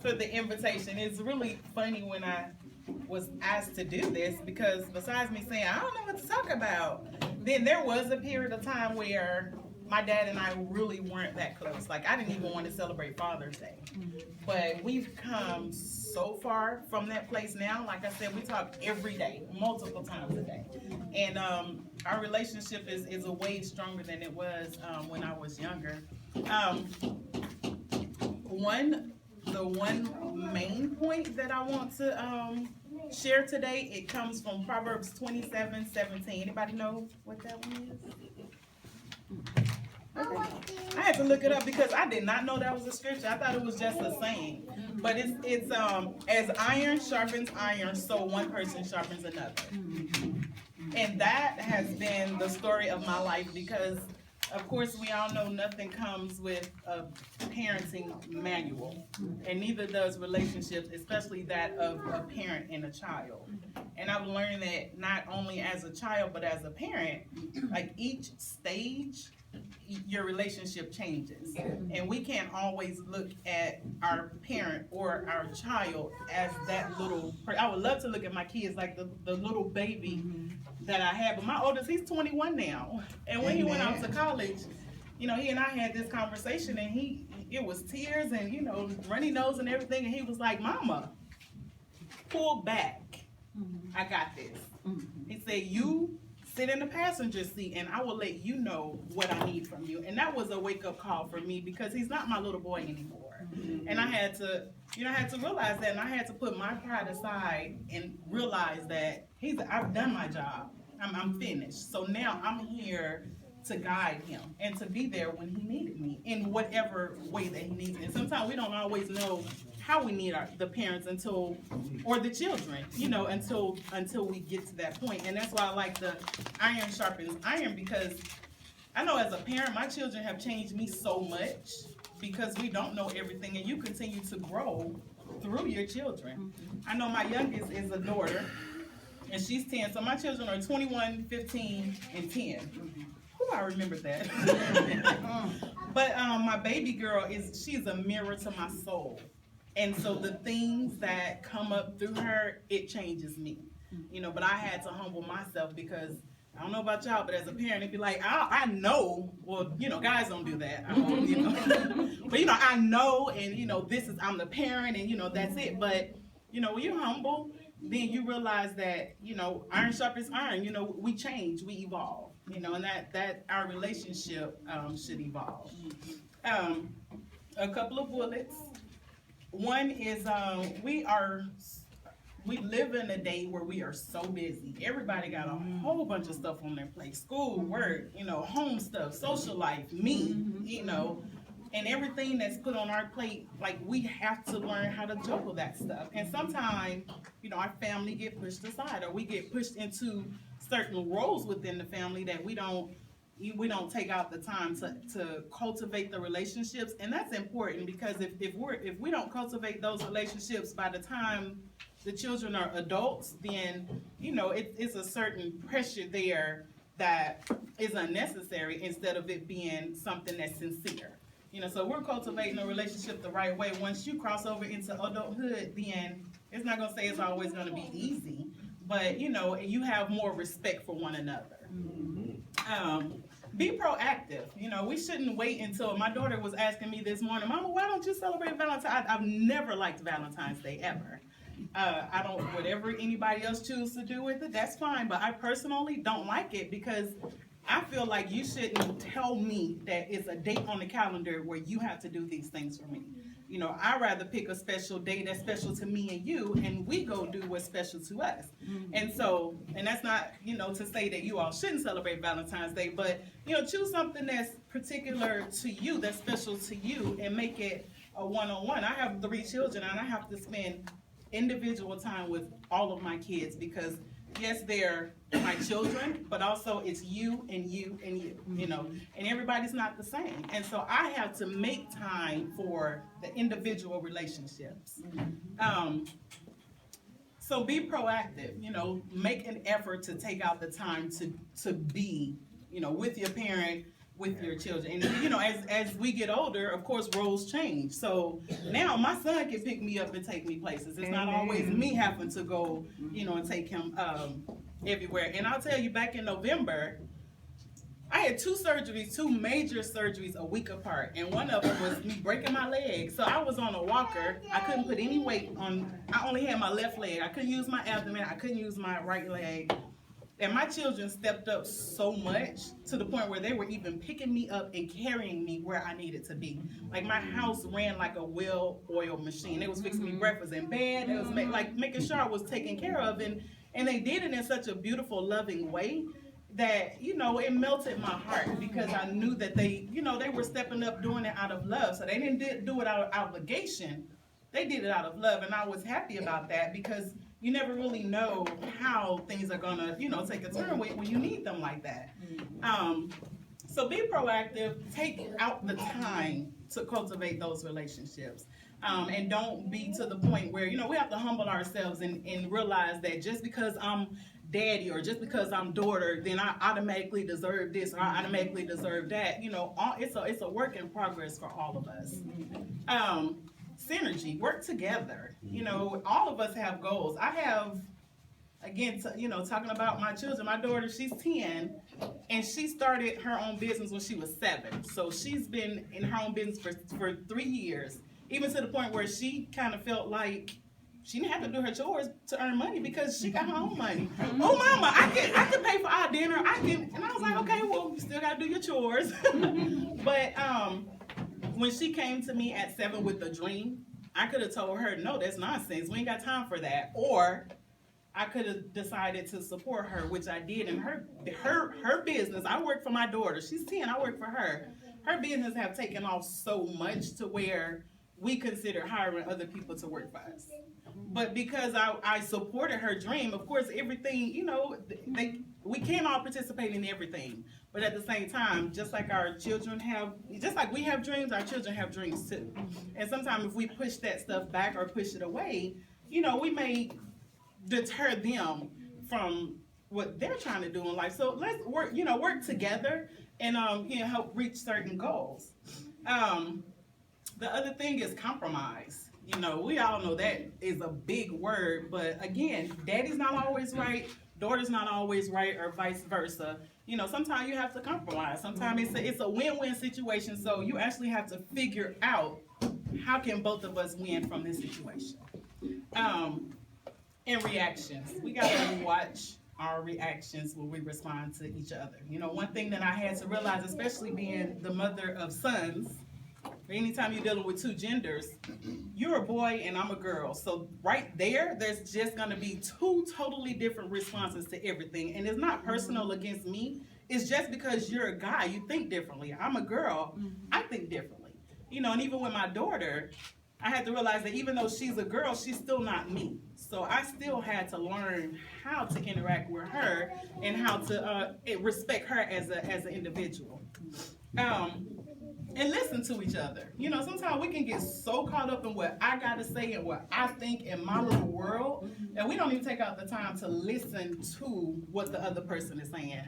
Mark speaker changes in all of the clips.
Speaker 1: for the invitation. It's really funny when I was asked to do this because besides me saying, I don't know what to talk about, then there was a period of time where my dad and I really weren't that close. Like, I didn't even want to celebrate Father's Day. But we've come so far from that place now. Like I said, we talk every day, multiple times a day. And our relationship is a way stronger than it was when I was younger. The one main point that I want to share today, it comes from Proverbs 27:17. Anybody know what that one is? Okay. I had to look it up because I did not know that was a scripture. I thought it was just a saying. But it's as iron sharpens iron, so one person sharpens another. And that has been the story of my life because, of course, we all know nothing comes with a parenting manual, and neither does relationships, especially that of a parent and a child. And I've learned that not only as a child, but as a parent, like each stage, your relationship changes. And we can't always look at our parent or our child as that little I would love to look at my kids like the little baby that I had, but my oldest, he's 21 now. And when he went out to college, he and I had this conversation, and it was tears and, runny nose and everything, and he was like, Mama, pull back. I got this. He said, you sit in the passenger seat and I will let you know what I need from you. And that was a wake-up call for me because he's not my little boy anymore. And I had to realize that, and I had to put my pride aside and realize that I've done my job. I'm finished. So now I'm here to guide him and to be there when he needed me in whatever way that he needs me. And sometimes we don't always know how we need the parents or the children, until we get to that point. And that's why I like the iron sharpens iron, because I know as a parent, my children have changed me so much because we don't know everything, and you continue to grow through your children. I know my youngest is a daughter, and she's 10, so my children are 21, 15, and 10. I remember that. But my baby girl, she's a mirror to my soul. And so the things that come up through her, it changes me. But I had to humble myself because I don't know about y'all, but as a parent, it'd be like, I know, well, guys don't do that. But I know, and I'm the parent, and that's it. But when you're humble, then you realize that, iron sharpens iron. We change, we evolve, and that our relationship should evolve. A couple of bullets. One is we live in a day where we are so busy. Everybody got a whole bunch of stuff on their plate. School, work, home stuff, social life, me, and everything that's put on our plate, like we have to learn how to juggle that stuff. And sometimes, our family get pushed aside, or we get pushed into certain roles within the family that we don't take out the time to cultivate the relationships. And that's important because if we don't cultivate those relationships by the time the children are adults, then it's a certain pressure there that is unnecessary instead of it being something that's sincere. So we're cultivating a relationship the right way. Once you cross over into adulthood, then it's not going to say it's always going to be easy, but you have more respect for one another. Be proactive. We shouldn't wait until my daughter was asking me this morning, Mama, why don't you celebrate Valentine's? I've never liked Valentine's Day ever. I don't, whatever anybody else chooses to do with it, that's fine. But I personally don't like it because I feel like you shouldn't tell me that it's a date on the calendar where you have to do these things for me. I'd rather pick a special day that's special to me and you, and we go do what's special to us. And that's not, to say that you all shouldn't celebrate Valentine's Day, but, choose something that's particular to you, that's special to you, and make it a one-on-one. I have 3 children, and I have to spend individual time with all of my kids because yes, they're my children, but also it's you and you and you, and everybody's not the same. And so I have to make time for the individual relationships. So be proactive, make an effort to take out the time to be, with your parent, with your children. And you know, as we get older, of course, roles change. So now my son can pick me up and take me places. It's not always me having to go, you know, and take him everywhere. And I'll tell you, back in November, I had two major surgeries a week apart, and one of them was me breaking my leg. So I was on a walker. I couldn't put any weight on. I only had my left leg. I couldn't use my abdomen. I couldn't use my right leg. And my children stepped up so much to the point where they were even picking me up and carrying me where I needed to be. Like my house ran like a well-oiled machine. They was fixing me breakfast in bed. They was making sure I was taken care of, and they did it in such a beautiful, loving way that, you know, it melted my heart, because I knew that they, you know, they were stepping up doing it out of love. So they didn't do it out of obligation. They did it out of love, and I was happy about that, because you never really know how things are gonna, you know, take a turn when you need them like that. So be proactive, take out the time to cultivate those relationships. And don't be to the point where, you know, we have to humble ourselves and realize that just because I'm daddy or just because I'm daughter, then I automatically deserve this or I automatically deserve that. You know, it's a work in progress for all of us. Synergy, work together. You know, all of us have goals. I have, again, you know, talking about my children, my daughter, she's 10, and she started her own business when she was 7. So she's been in her own business for 3 years, even to the point where she kind of felt like she didn't have to do her chores to earn money because she got her own money. Oh, mama, I can pay for our dinner. And I was like, okay, well, you still got to do your chores. But when she came to me at 7 with a dream, I could have told her, no, that's nonsense. We ain't got time for that. Or I could have decided to support her, which I did. And her business, I work for my daughter. She's 10, I work for her. Her business have taken off so much to where we consider hiring other people to work for us. But because I supported her dream, of course, everything, you know, we can't all participate in everything. But at the same time, just like our children have, just like we have dreams, our children have dreams too. And sometimes if we push that stuff back or push it away, you know, we may deter them from what they're trying to do in life. So let's work together and, you know, help reach certain goals. The other thing is compromise. You know, we all know that is a big word, but again, daddy's not always right, daughter's not always right, or vice versa. You know, sometimes you have to compromise. Sometimes it's a win-win situation, so you actually have to figure out how can both of us win from this situation. And reactions. We gotta watch our reactions when we respond to each other. You know, one thing that I had to realize, especially being the mother of sons, anytime you're dealing with two genders, you're a boy and I'm a girl. So right there's just going to be two totally different responses to everything. And it's not personal against me. It's just because you're a guy, you think differently. I'm a girl, I think differently. You know, and even with my daughter, I had to realize that even though she's a girl, she's still not me. So I still had to learn how to interact with her and how to respect her as an individual. And listen to each other. You know, sometimes we can get so caught up in what I got to say and what I think in my little world that we don't even take out the time to listen to what the other person is saying.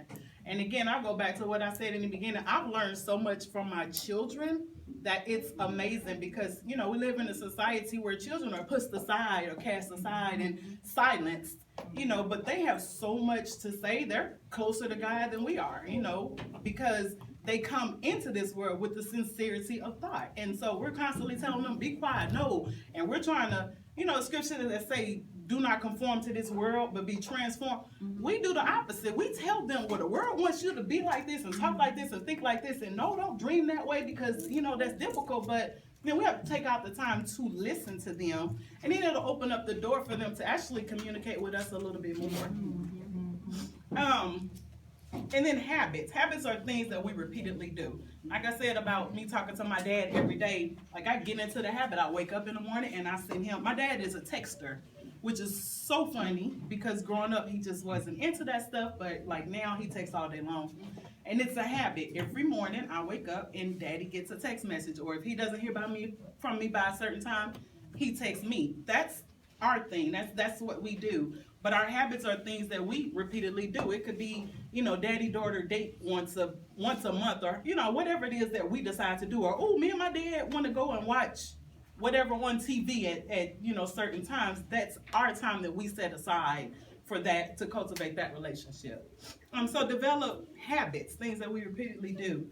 Speaker 1: And again, I'll go back to what I said in the beginning. I've learned so much from my children that it's amazing, because, you know, we live in a society where children are pushed aside or cast aside and silenced, you know, but they have so much to say. They're closer to God than we are, you know, because they come into this world with the sincerity of thought. And so we're constantly telling them, be quiet, no. And we're trying to, you know, scripture that say, do not conform to this world, but be transformed. We do the opposite. We tell them, well, the world wants you to be like this and talk like this and think like this. And no, don't dream that way, because, you know, that's difficult. But then we have to take out the time to listen to them. And then it'll open up the door for them to actually communicate with us a little bit more. And then habits. Habits are things that we repeatedly do. Like I said about me talking to my dad every day, like I get into the habit. I wake up in the morning and I send him. My dad is a texter, which is so funny because growing up he just wasn't into that stuff, but like now he texts all day long. And it's a habit. Every morning I wake up and daddy gets a text message, or if he doesn't hear from me by a certain time, he texts me. That's our thing. That's what we do. But our habits are things that we repeatedly do. It could be, daddy-daughter date once a month, or, whatever it is that we decide to do. Or, oh, me and my dad want to go and watch whatever on TV at certain times. That's our time that we set aside for that, to cultivate that relationship. So develop habits, things that we repeatedly do.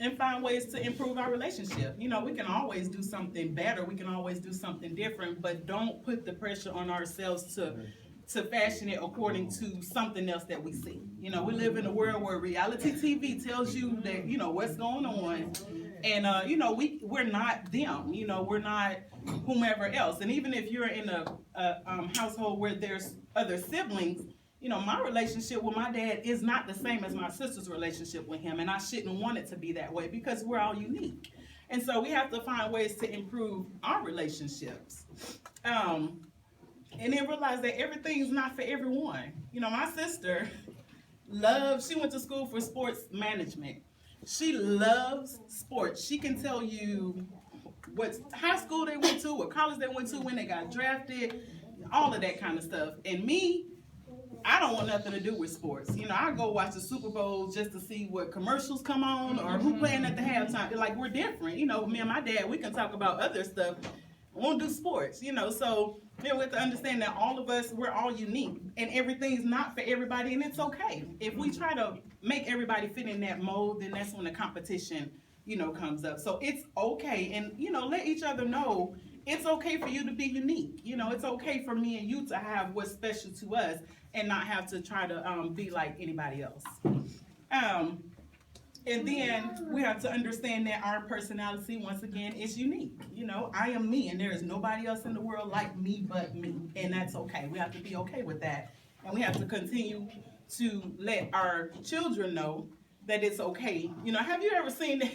Speaker 1: And find ways to improve our relationship. We can always do something better. We can always do something different, but don't put the pressure on ourselves to fashion it according to something else that we see. We live in a world where reality TV tells you that, what's going on. And, we're not them. We're not whomever else. And even if you're in a household where there's other siblings, my relationship with my dad is not the same as my sister's relationship with him, and I shouldn't want it to be that way because we're all unique. And so we have to find ways to improve our relationships. And then realize that everything's not for everyone. My sister she went to school for sports management. She loves sports. She can tell you what high school they went to, what college they went to, when they got drafted, all of that kind of stuff. And me, I don't want nothing to do with sports. I go watch the Super Bowl just to see what commercials come on or who playing at the halftime. Like, we're different. Me and my dad, we can talk about other stuff. We won't do sports, So we have to understand that all of us, we're all unique. And everything's not for everybody, and it's okay. If we try to make everybody fit in that mold, then that's when the competition, comes up. So it's okay. And, let each other know it's okay for you to be unique. It's okay for me and you to have what's special to us and not have to try to be like anybody else. And then we have to understand that our personality, once again, is unique. I am me, and there is nobody else in the world like me but me. And that's okay. We have to be okay with that. And we have to continue to let our children know that it's okay. Have you ever seen that?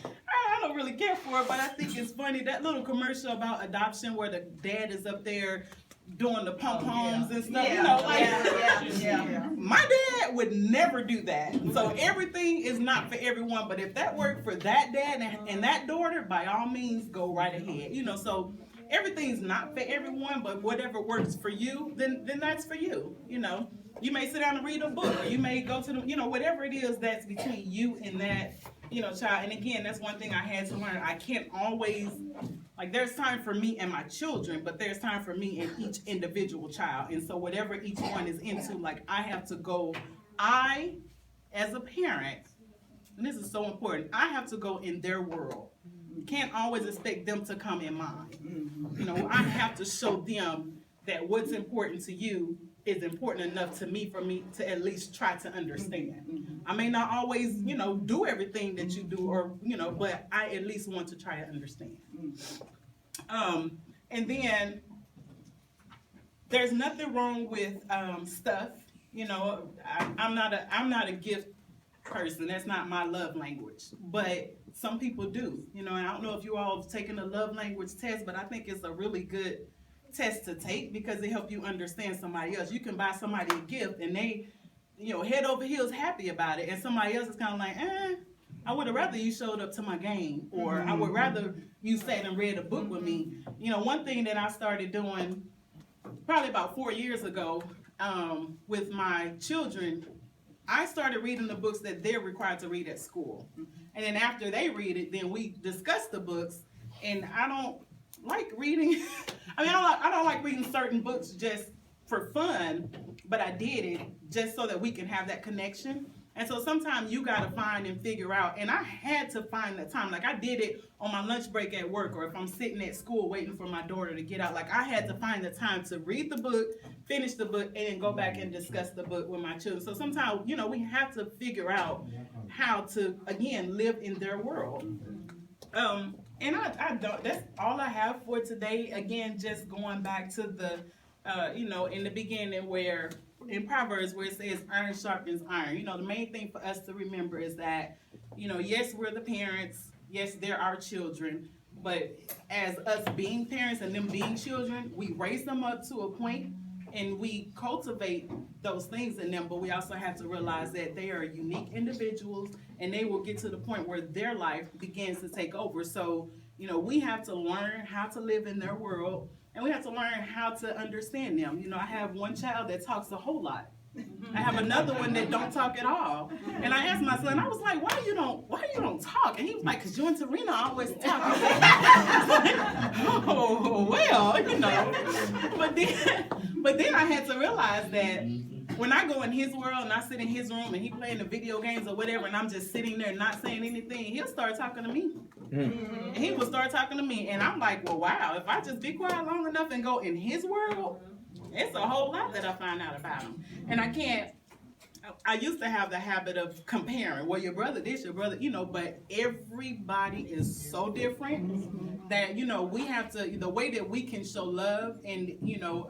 Speaker 1: I don't really care for it, but I think it's funny, that little commercial about adoption where the dad is up there doing the pom-poms and stuff. My dad would never do that. So everything is not for everyone, but if that worked for that dad and that daughter, by all means, go right ahead. So everything's not for everyone, but whatever works for you, then that's for you. You may sit down and read a book, or you may go to the, whatever it is that's between you and that, child. And again, that's one thing I had to learn. I can't always, there's time for me and my children, but there's time for me and each individual child. And so whatever each one is into, I have to go, as a parent, and this is so important, I have to go in their world. You can't always expect them to come in mine. I have to show them that what's important to you is important enough to me for me to at least try to understand. I may not always, do everything that you do, or, but I at least want to try to understand. And then there's nothing wrong with stuff. I'm not a gift person. That's not my love language. But some people do. And I don't know if you all have taken a love language test, but I think it's a really good test to take because it helps you understand somebody else. You can buy somebody a gift and they, head over heels happy about it, and somebody else is kind of like, I would have rather you showed up to my game, or I would rather you sat and read a book with me. One thing that I started doing probably about 4 years ago with my children, I started reading the books that they're required to read at school. And then after they read it, then we discuss the books. And I don't like reading. I don't like reading certain books just for fun, but I did it just so that we can have that connection. And so sometimes you got to find and figure out, and I had to find the time. I did it on my lunch break at work, or if I'm sitting at school waiting for my daughter to get out. I had to find the time to read the book, finish the book, and then go back and discuss the book with my children. So sometimes, we have to figure out how to, again, live in their world. And I don't, that's all I have for today. Again, just going back to the, in the beginning where, in Proverbs where it says iron sharpens iron. The main thing for us to remember is that, yes, we're the parents. Yes, they're our children. But as us being parents and them being children, we raise them up to a point and we cultivate those things in them. But we also have to realize that they are unique individuals and they will get to the point where their life begins to take over. So, You know, we have to learn how to live in their world, and we have to learn how to understand them. You know, I have one child that talks a whole lot. I have another one that don't talk at all. And I asked my son, I was like, why you don't talk? And he was like, because you and Serena always talk. I was like, oh, well, you know. But then I had to realize that when I go in his world and I sit in his room and he playing the video games or whatever, and I'm just sitting there not saying anything, he'll start talking to me. And he will start talking to me. And I'm like, well, wow, if I just be quiet long enough and go in his world, it's a whole lot that I find out about him. And I used to have the habit of comparing. Well, your brother this, your brother, you know, but everybody is so different that, you know, we have to, the way that we can show love and, you know,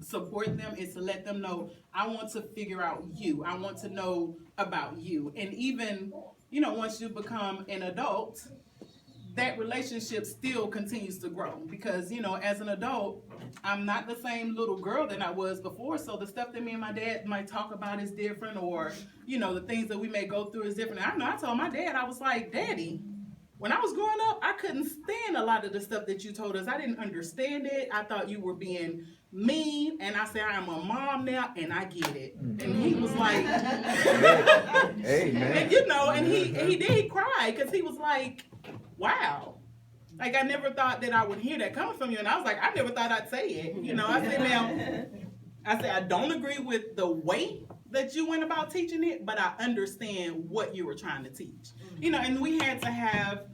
Speaker 1: support them is to let them know, I want to figure out you. I want to know about you. And even, you know, once you become an adult, that relationship still continues to grow because, you know, as an adult, I'm not the same little girl that I was before. So the stuff that me and my dad might talk about is different, or, you know, the things that we may go through is different. I know I told my dad, I was like, Daddy, when I was growing up, I couldn't stand a lot of the stuff that you told us. I didn't understand it. I thought you were being mean. And I said, I am a mom now, and I get it. And he was like, hey, man. And, you know, and he did cry because he was like, wow. Like, I never thought that I would hear that coming from you. And I was like, I never thought I'd say it. You know, I said, I don't agree with the way that you went about teaching it, but I understand what you were trying to teach. You know, and we had to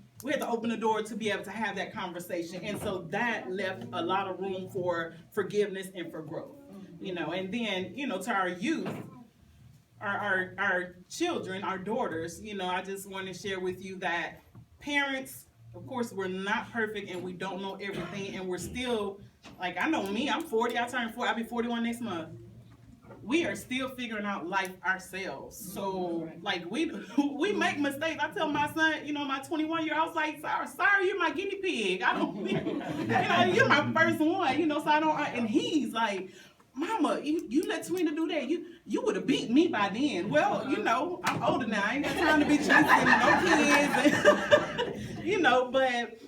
Speaker 1: open the door to be able to have that conversation. And so that left a lot of room for forgiveness and for growth. You know, and then, you know, to our youth, our children, our daughters, you know, I just want to share with you that parents, of course, we're not perfect and we don't know everything, and we're still, like, I know me, I'm 40, I turn 40, I'll be 41 next month. We are still figuring out life ourselves. So, like, we make mistakes. I tell my son, you know, my 21-year-old, I was like, sorry, you're my guinea pig. I don't, you know, you're my first one, you know, so I don't, and he's like, Mama, you let Serena do that. You would have beat me by then. Well, you know, I'm older now. I ain't got time to be chasing no kids. And, you know, but,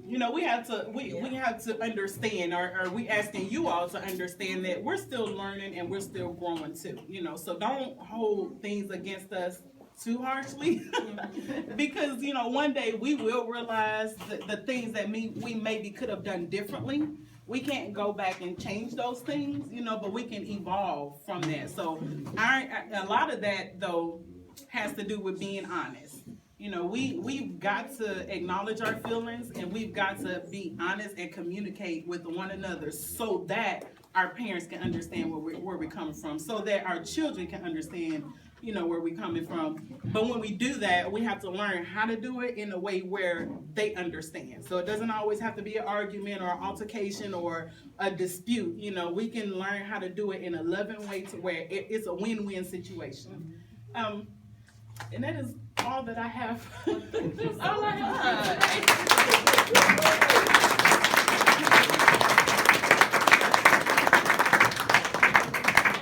Speaker 1: you know, we have to understand, or we asking you all to understand that we're still learning and we're still growing too. You know, so don't hold things against us too harshly because, you know, one day we will realize the things that we maybe could have done differently. We can't go back and change those things, you know, but we can evolve from that. So a lot of that, though, has to do with being honest. You know, we've got to acknowledge our feelings, and we've got to be honest and communicate with one another so that our parents can understand where we're coming from, so that our children can understand, you know, where we're coming from. But when we do that, we have to learn how to do it in a way where they understand. So it doesn't always have to be an argument or an altercation or a dispute. You know, we can learn how to do it in a loving way to where it's a win-win situation. And that is all that I have. That's all I
Speaker 2: have.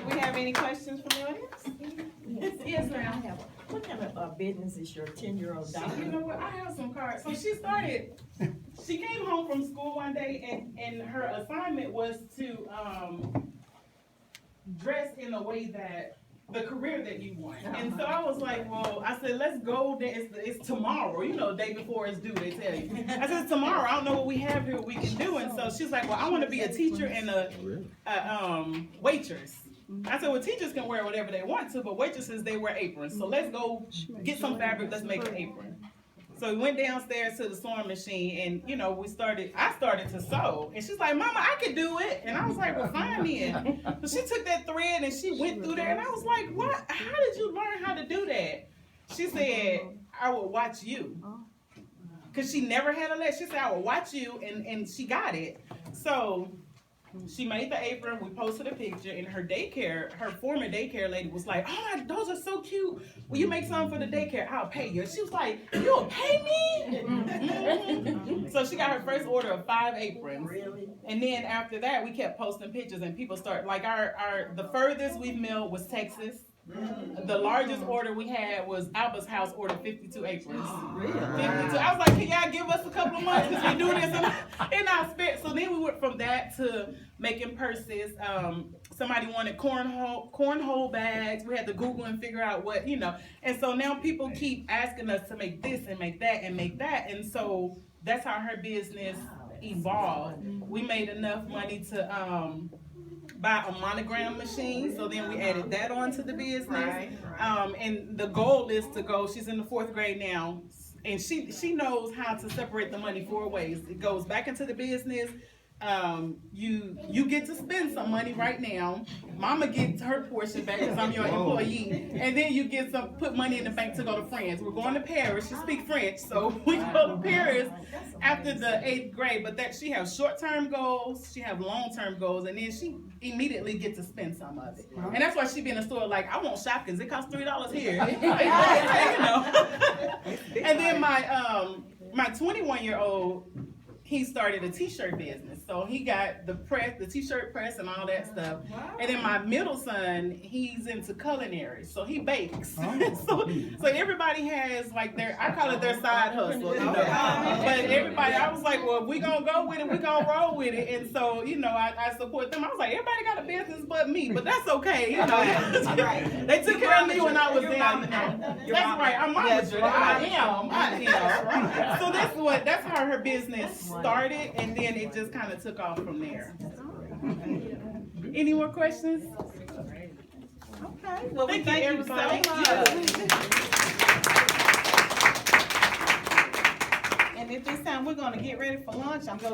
Speaker 2: We have any questions from the audience?
Speaker 1: Yes, ma'am.
Speaker 2: What kind of business is your 10-year-old daughter?
Speaker 1: You know what? I have some cards. So she came home from school one day, and her assignment was to dress in a way that the career that you want. And so I was like, well, I said, let's go. It's tomorrow. You know, the day before it's due, they tell you. I said, tomorrow. I don't know what we have here we can do. And so she's like, well, I want to be a teacher and a waitress. I said, well, teachers can wear whatever they want to, but waitresses, they wear aprons. So let's go get some fabric. Let's make an apron. So we went downstairs to the sewing machine, and, you know, I started to sew. And she's like, Mama, I could do it. And I was like, well, fine then. So she took that thread and she went through there, and I was like, what? How did you learn how to do that? She said, I will watch you. Because she never had a lesson. She said, I will watch you, and she got it. So she made the apron. We posted a picture, and her former daycare lady was like, oh, those are so cute. Will you make some for the daycare? I'll pay you. She was like, you'll pay me? Mm-hmm. So she got her first order of 5 aprons.
Speaker 2: Really?
Speaker 1: And then after that, we kept posting pictures, and people started, like, the furthest we've mailed was Texas. The largest order we had was Alba's house ordered 52 aprons.
Speaker 2: Really?
Speaker 1: 52. I was like, can y'all give us a couple of months because we do this in our spare. So then we went from that to making purses. Somebody wanted cornhole bags. We had to Google and figure out what, And so now people keep asking us to make this and make that and make that. And so that's how her business evolved. We made enough money to buy a monogram machine, so then we added that onto the business. And the goal is to go, she's in the 4th grade now, and she knows how to separate the money 4 ways. It goes back into the business. You get to spend some money right now. Mama gets her portion back because I'm your employee, and then you get put money in the bank to go to France. We're going to Paris. She speaks French, so we go to Paris after the 8th grade. But that she has short-term goals, she have long-term goals, and then she immediately gets to spend some of it. And that's why she be in the store like, I want shopkins. It costs $3 here. And then my 21-year-old. He started a t-shirt business. So he got the t-shirt press and all that stuff. Wow. And then my middle son, he's into culinary. So he bakes. so everybody has like I call it their side hustle. But everybody, I was like, well, if we gonna go with it, we gonna roll with it. And so, I support them. I was like, everybody got a business but me, but that's okay. They took care of me when I was down there. That's right, I'm Mama Judy. I am. So that's how her business started, and then it just kind of took off from there. Any more questions? Okay. Well, thank you everybody so much. And at this time, we're going to get ready for lunch. I'm going